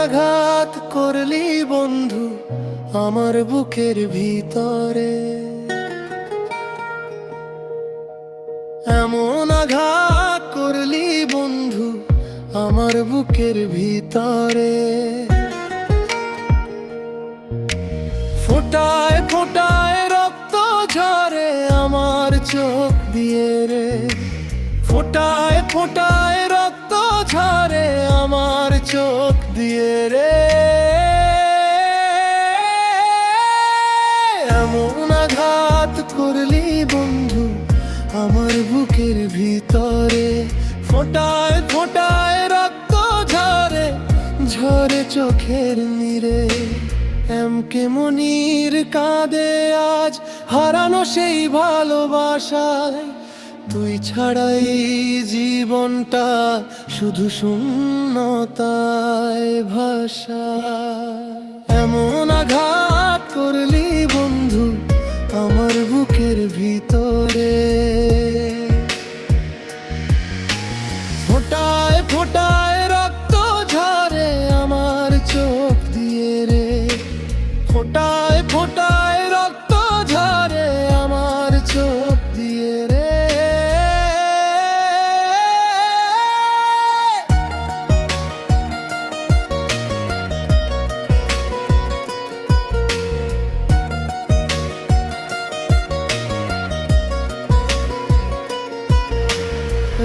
আঘাত করলি বন্ধু আমার বুকের ভিতরে, এমন আঘাত করলি বন্ধু আমার বুকের ভিতরে। ফোটায় ফোটায় রক্ত ঝরে আমার চোখ দিয়ে রে, ফোটায় ফোটায় রক্ত ঝরে আমার চোখ দিয়ে রে। এমন আঘাত করলি বন্ধু আমার বুকের ভিতরে, ফোটায় ফোটায় রক্ত ঝরে ঝরে চোখের নীরে। এমকে মনির কাঁদে আজ হারানো সেই ভালোবাসায়, তুই ছাড়াই জীবনটা শুধু শূন্যতায় ভাষায়। এমন আঘাত করলি বন্ধু আমার বুকের ভিতরে, ফোটায় ফোটায় রক্ত ঝরে আমার চোখ দিয়ে রে, ফোটায় ফোটায় রক্ত ঝরে আমার চোখ দিয়ে রে।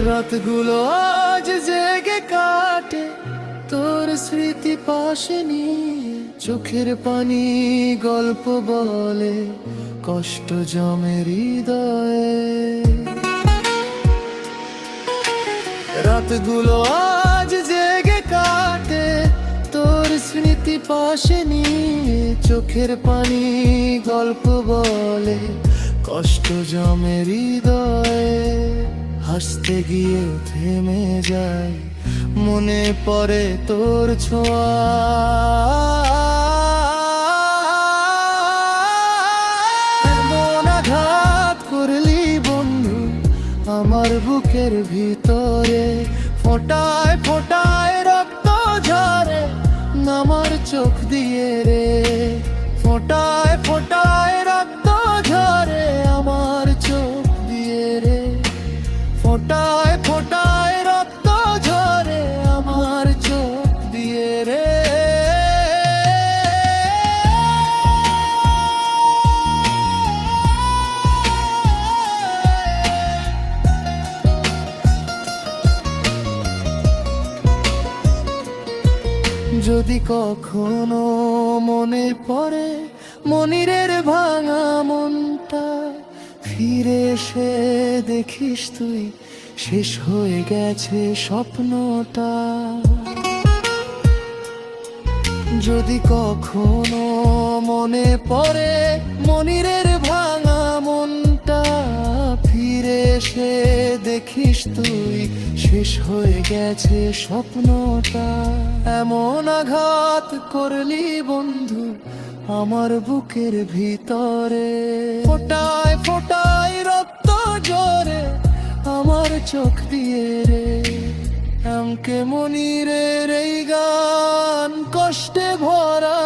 রাতগুলো আজ জেগে কাটে তোর স্মৃতি পাশে নিয়ে, চোখের পানি গল্প বলে কষ্ট জমে হৃদয়ে। রাতগুলো আজ জেগে কাটে তোর স্মৃতি পাশে নিয়ে, চোখের পানি গল্প বলে কষ্ট জমে হৃদয়ে। হাসতে গিয়ে থেমে যায় মনে পড়ে তোর ছোঁয়া, এমন আঘাত করলি বন্ধু আমার বুকের ভিতরে, ফোটায় ফোটায় রক্ত ঝরে আমার চোখ দিয়ে রে, ফোটায় ফোটায় রক্ত ঝরে আমার চোখ দিয়ে রে, ফোটায় ফোটায় রক্ত ঝরে আমার চোখ দিয়ে রে। যদি কখনো মনে পড়ে মনিরের ভাঙা মনটা, ফিরে এসে দেখিস তুই শেষ হয়ে গেছে স্বপ্নটা। যদি কখনো মনে পড়ে মনিরের ভাঙা মনটা, ফিরে এসে দেখিস তুই শেষ হয়ে গেছে স্বপ্নটা। এমন আঘাত করলি বন্ধু আমার বুকের ভিতরে, ফোটায় ফোটায় রক্ত ঝরে আমার চোখ দিয়ে রে। এমকে মনিরের এই গান কষ্টে ভরা